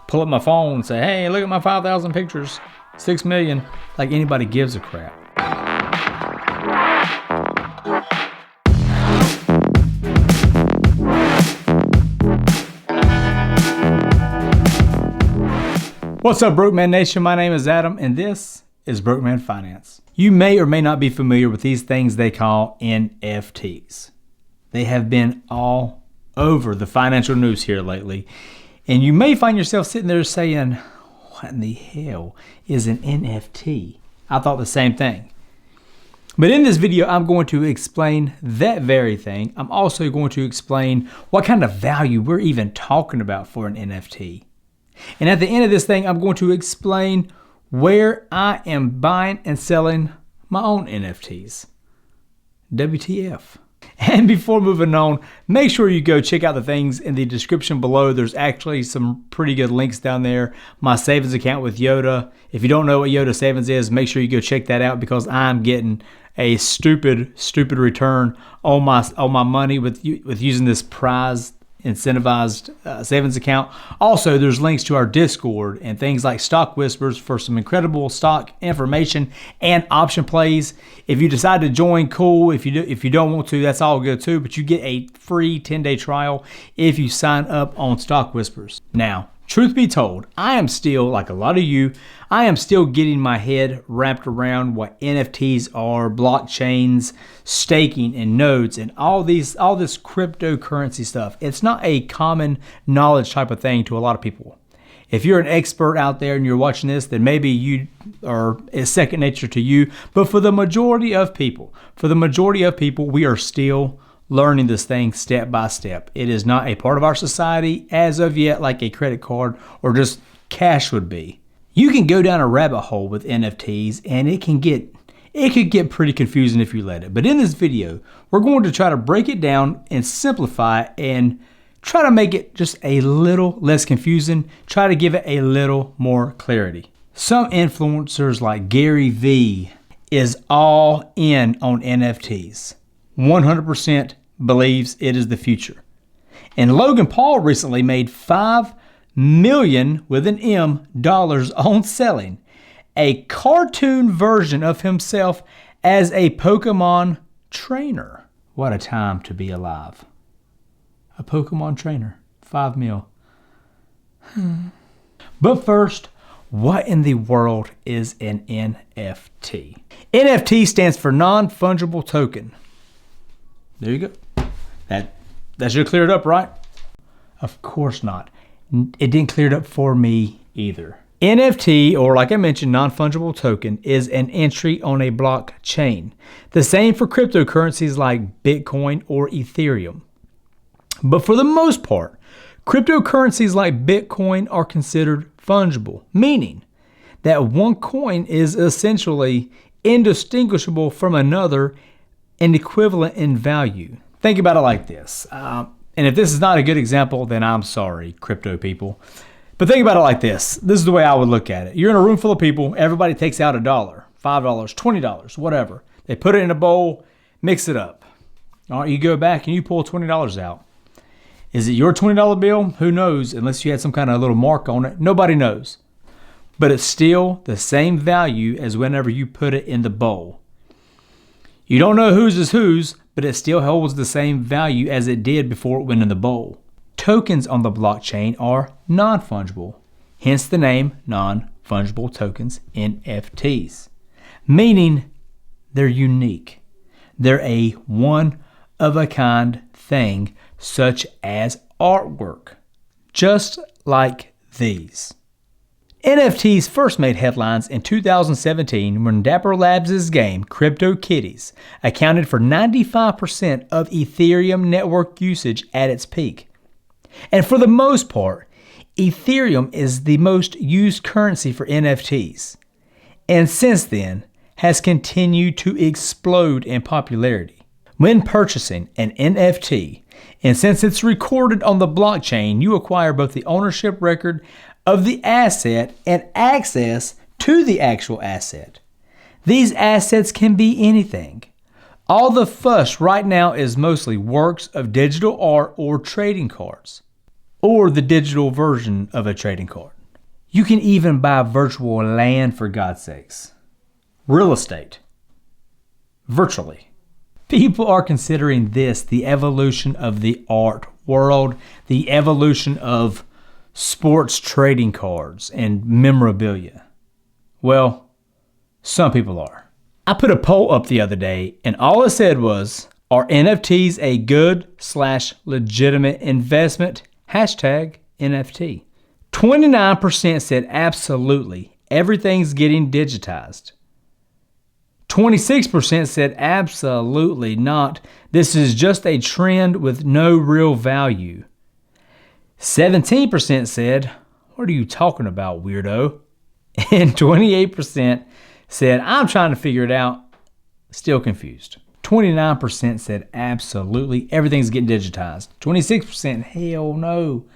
pull up my phone and say, hey, look at my 5,000 pictures, 6 million, like anybody gives a crap. What's up, Broke Man Nation? My name is Adam, and this is Broke Man Finance. You may or may not be familiar with these things they call NFTs. They have been all over the financial news here lately, and you may find yourself sitting there saying, what in the hell is an NFT? I thought the same thing. But in this video, I'm going to explain that very thing. I'm also going to explain what kind of value we're even talking about for an NFT. And at the end of this thing, I'm going to explain where I am buying and selling my own NFTs. WTF. And before moving on, make sure you go check out the things in the description below. There's actually some pretty good links down there. My savings account with Yoda. If you don't know what Yoda Savings is, make sure you go check that out because I'm getting a stupid return on my money with using this prize incentivized savings account. Also, there's links to our Discord and things like Stock Whispers for some incredible stock information and option plays. If you decide to join, cool. If you don't want to, that's all good too. But you get a free 10-day trial if you sign up on Stock Whispers. Now, truth be told, I am still, like a lot of you, I am still getting my head wrapped around what NFTs are, blockchains, staking and nodes, and all this cryptocurrency stuff. It's not a common knowledge type of thing to a lot of people. If you're an expert out there and you're watching this, then maybe it's second nature to you. But for the majority of people, we are still learning this thing step by step. It is not a part of our society as of yet, like a credit card or just cash would be. You can go down a rabbit hole with NFTs and it could get pretty confusing if you let it. But in this video, we're going to try to break it down and simplify it and try to make it just a little less confusing, try to give it a little more clarity. Some influencers like Gary Vee is all in on NFTs. 100% believes it is the future. And Logan Paul recently made $5 million with an M dollars on selling a cartoon version of himself as a Pokemon trainer. What a time to be alive. A Pokemon trainer, 5 mil. But first, what in the world is an NFT? NFT stands for Non-Fungible Token. There you go. That should clear it up, right? Of course not. It didn't clear it up for me either. NFT, or like I mentioned, non-fungible token, is an entry on a blockchain. The same for cryptocurrencies like Bitcoin or Ethereum. But for the most part, cryptocurrencies like Bitcoin are considered fungible, meaning that one coin is essentially indistinguishable from another and equivalent in value. Think about it like this. And if this is not a good example, then I'm sorry, crypto people. But think about it like this. This is the way I would look at it. You're in a room full of people. Everybody takes out $1, $5, $20, whatever. They put it in a bowl, mix it up. All right, you go back and you pull $20 out. Is it your $20 bill? Who knows? Unless you had some kind of little mark on it. Nobody knows. But it's still the same value as whenever you put it in the bowl. You don't know whose is whose, but it still holds the same value as it did before it went in the bowl. Tokens on the blockchain are non-fungible, hence the name Non-Fungible Tokens, NFTs, meaning they're unique. They're a one-of-a-kind thing, such as artwork, just like these. NFTs first made headlines in 2017 when Dapper Labs' game CryptoKitties accounted for 95% of Ethereum network usage at its peak. And for the most part, Ethereum is the most used currency for NFTs, and since then has continued to explode in popularity. When purchasing an NFT, and since it's recorded on the blockchain, you acquire both the ownership record of the asset and access to the actual asset. These assets can be anything. All the fuss right now is mostly works of digital art or trading cards. or the digital version of a trading card. You can even buy virtual land, for God's sakes. Real estate. Virtually. People are considering this the evolution of the art world, the evolution of sports trading cards and memorabilia. Well, some people are. I put a poll up the other day and all it said was, are NFTs a good/legitimate investment? #NFT. 29% said absolutely, everything's getting digitized. 26% said absolutely not, this is just a trend with no real value. 17% said, what are you talking about, weirdo? And 28% said, I'm trying to figure it out, still confused. 29% said absolutely, everything's getting digitized. 26%, hell no,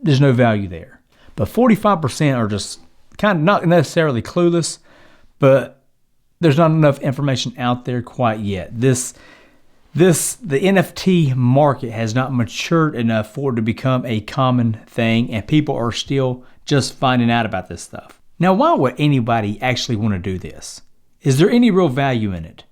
there's no value there. But 45% are just kind of not necessarily clueless, but there's not enough information out there quite yet. The NFT market has not matured enough for it to become a common thing, and people are still just finding out about this stuff. Now, why would anybody actually want to do this? Is there any real value in it?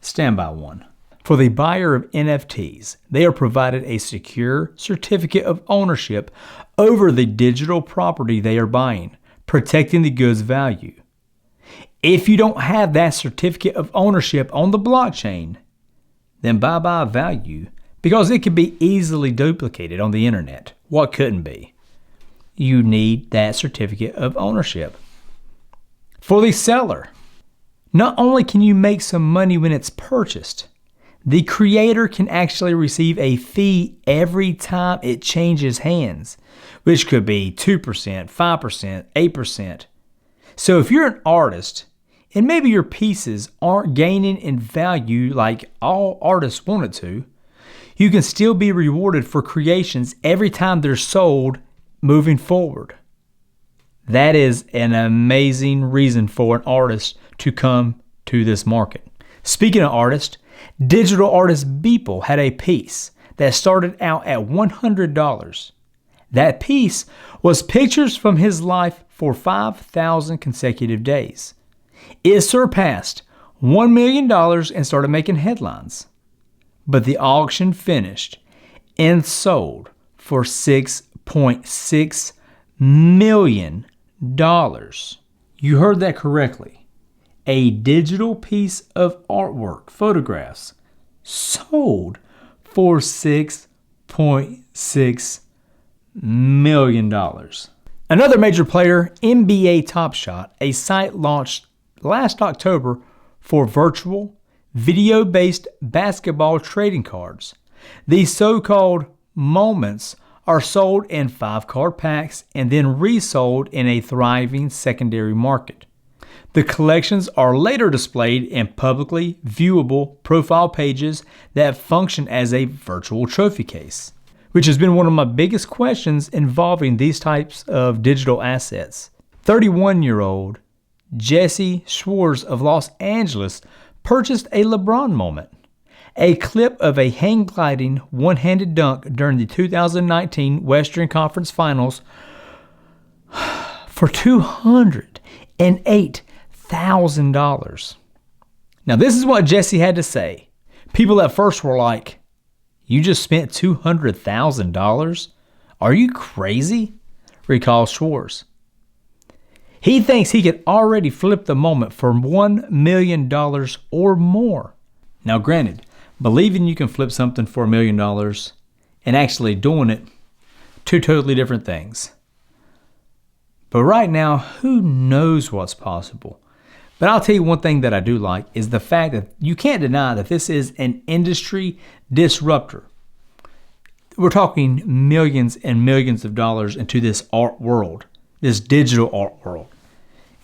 Stand by one. For the buyer of NFTs, they are provided a secure certificate of ownership over the digital property they are buying, protecting the goods value. If you don't have that certificate of ownership on the blockchain, then bye-bye value, because it can be easily duplicated on the internet. What couldn't be? You need that certificate of ownership. For the seller, not only can you make some money when it's purchased, the creator can actually receive a fee every time it changes hands, which could be 2%, 5%, 8%. So if you're an artist, and maybe your pieces aren't gaining in value like all artists want it to, you can still be rewarded for creations every time they're sold moving forward. That is an amazing reason for an artist to come to this market. Speaking of artists, digital artist Beeple had a piece that started out at $100. That piece was pictures from his life for 5,000 consecutive days. It surpassed $1 million and started making headlines. But the auction finished and sold for $6.6 million. You heard that correctly. A digital piece of artwork, photographs, sold for $6.6 million. Another major player, NBA Top Shot, a site launched last October for virtual, video-based basketball trading cards. These so-called moments are sold in 5-card packs and then resold in a thriving secondary market. The collections are later displayed in publicly viewable profile pages that function as a virtual trophy case, which has been one of my biggest questions involving these types of digital assets. 31-year-old Jesse Schwartz of Los Angeles purchased a LeBron moment, a clip of a hang-gliding one-handed dunk during the 2019 Western Conference Finals for $208,000. Now, this is what Jesse had to say. People at first were like, "You just spent $200,000? Are you crazy?" recalls Schwartz. He thinks he could already flip the moment for $1 million or more. Now, granted, believing you can flip something for $1 million and actually doing it, two totally different things. But right now, who knows what's possible? But I'll tell you one thing that I do like is the fact that you can't deny that this is an industry disruptor. We're talking millions and millions of dollars into this art world, this digital art world.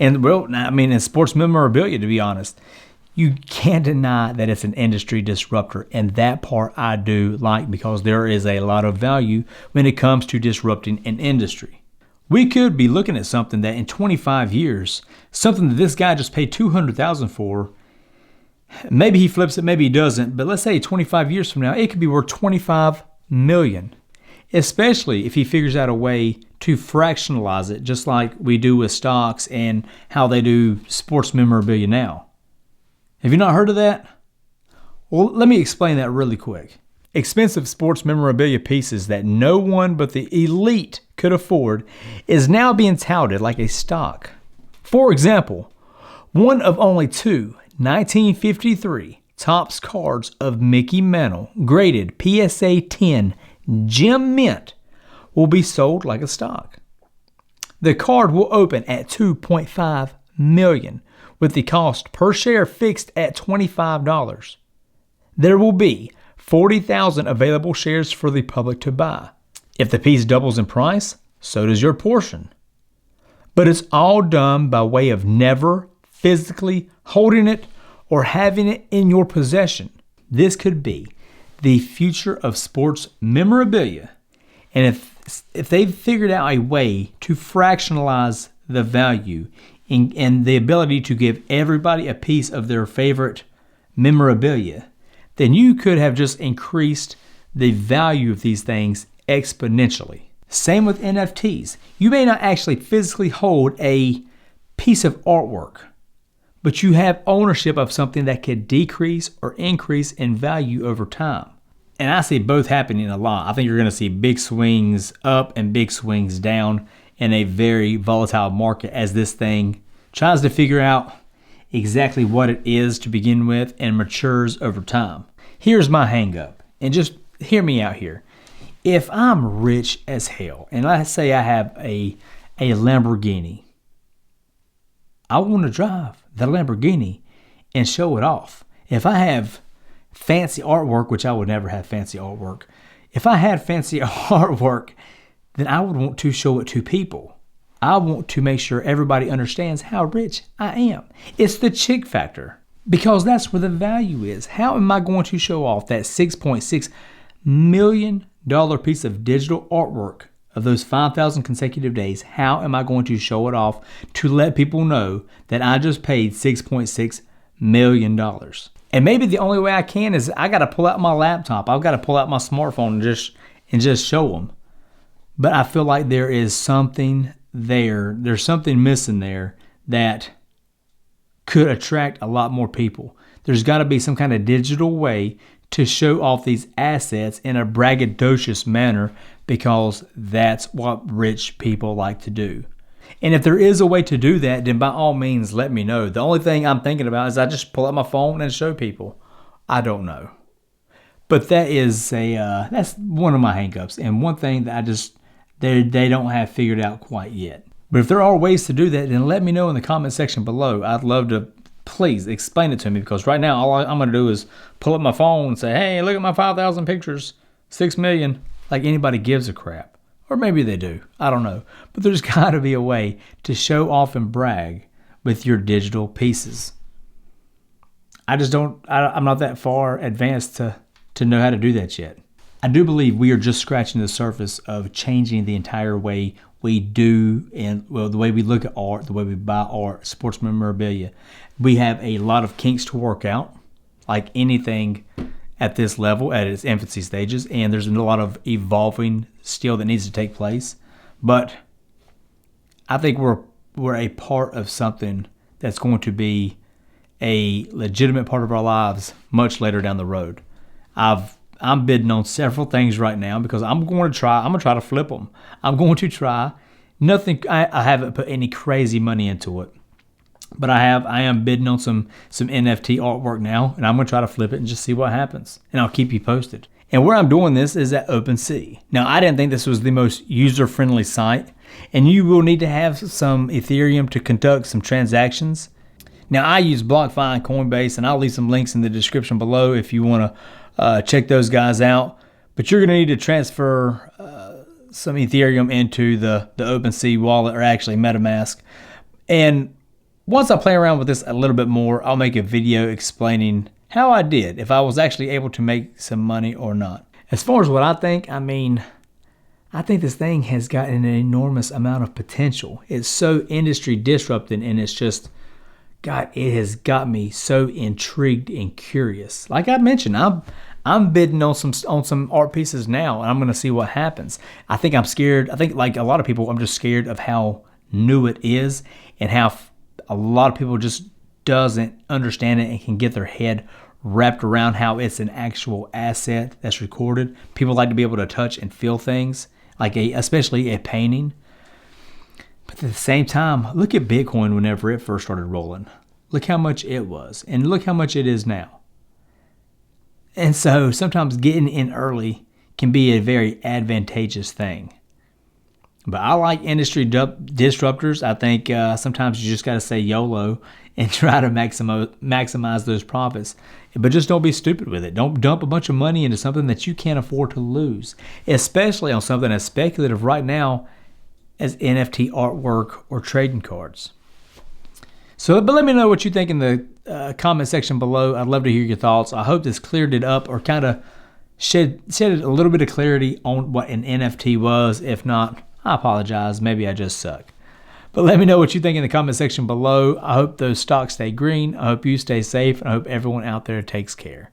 And well, I mean, in sports memorabilia, to be honest, you can't deny that it's an industry disruptor. And that part I do like because there is a lot of value when it comes to disrupting an industry. We could be looking at something that in 25 years, something that this guy just paid $200,000 for, maybe he flips it, maybe he doesn't, but let's say 25 years from now, it could be worth $25 million. especially if he figures out a way to fractionalize it, just like we do with stocks and how they do sports memorabilia now. Have you not heard of that? Well, let me explain that really quick. Expensive sports memorabilia pieces that no one but the elite could afford is now being touted like a stock. For example, one of only two 1953 Topps cards of Mickey Mantle, graded PSA 10 Gem Mint, will be sold like a stock. The card will open at $2.5 million, with the cost per share fixed at $25. There will be 40,000 available shares for the public to buy. If the piece doubles in price, so does your portion. But it's all done by way of never physically holding it or having it in your possession. This could be the future of sports memorabilia. And if they've figured out a way to fractionalize the value and the ability to give everybody a piece of their favorite memorabilia, then you could have just increased the value of these things exponentially. Same with NFTs. You may not actually physically hold a piece of artwork, but you have ownership of something that could decrease or increase in value over time. And I see both happening a lot. I think you're going to see big swings up and big swings down in a very volatile market as this thing tries to figure out exactly what it is to begin with and matures over time. Here's my hang up, and just hear me out here. If I'm rich as hell, and let's say I have a Lamborghini, I want to drive the Lamborghini and show it off. If I have fancy artwork, which I would never have fancy artwork, if I had fancy artwork, then I would want to show it to people. I want to make sure everybody understands how rich I am. It's the chick factor, because that's where the value is. How am I going to show off that $6.6 million piece of digital artwork of those 5,000 consecutive days? How am I going to show it off to let people know that I just paid $6.6 million? And maybe the only way I can is I got to pull out my laptop. I've got to pull out my smartphone and just show them. But I feel like there is something there. There's something missing there that could attract a lot more people. There's got to be some kind of digital way to show off these assets in a braggadocious manner, because that's what rich people like to do. And if there is a way to do that, then by all means, let me know. The only thing I'm thinking about is I just pull out my phone and show people. I don't know. But that is that's one of my hangups, and one thing that they don't have figured out quite yet. But if there are ways to do that, then let me know in the comment section below. I'd love to. Please explain it to me, because right now all I'm going to do is pull up my phone and say, hey, look at my 5,000 pictures, 6 million, like anybody gives a crap. Or maybe they do. I don't know. But there's got to be a way to show off and brag with your digital pieces. I'm not that far advanced to know how to do that yet. I do believe we are just scratching the surface of changing the entire way we do, and the way we look at art, the way we buy art, sports memorabilia. We have a lot of kinks to work out, like anything at this level, at its infancy stages, and there's a lot of evolving still that needs to take place. But I think we're a part of something that's going to be a legitimate part of our lives much later down the road. I'm bidding on several things right now because I'm going to try to flip them. I'm going to try. Nothing. I haven't put any crazy money into it, but I am bidding on some NFT artwork now, and I'm going to try to flip it and just see what happens. And I'll keep you posted. And where I'm doing this is at OpenSea. Now, I didn't think this was the most user-friendly site, and you will need to have some Ethereum to conduct some transactions. Now, I use BlockFi and Coinbase, and I'll leave some links in the description below if you want to check those guys out. But you're going to need to transfer some Ethereum into the OpenSea wallet, or actually MetaMask. And once I play around with this a little bit more, I'll make a video explaining how I did, if I was actually able to make some money or not. As far as what I think this thing has got an enormous amount of potential. It's so industry disrupting, and it's just, God, it has got me so intrigued and curious. Like I mentioned, I'm bidding on some art pieces now, and I'm going to see what happens. I think I'm scared. I think, like a lot of people, I'm just scared of how new it is and how a lot of people just doesn't understand it and can get their head wrapped around how it's an actual asset that's recorded. People like to be able to touch and feel things, like especially a painting. But at the same time, look at Bitcoin whenever it first started rolling. Look how much it was, and look how much it is now. And so sometimes getting in early can be a very advantageous thing. But I like industry disruptors. I think sometimes you just got to say YOLO and try to maximize those profits. But just don't be stupid with it. Don't dump a bunch of money into something that you can't afford to lose, especially on something as speculative right now as NFT artwork or trading cards. So, but let me know what you think in the comment section below. I'd love to hear your thoughts. I hope this cleared it up or kind of shed a little bit of clarity on what an NFT was. If not, I apologize. Maybe I just suck. But let me know what you think in the comment section below. I hope those stocks stay green. I hope you stay safe. And I hope everyone out there takes care.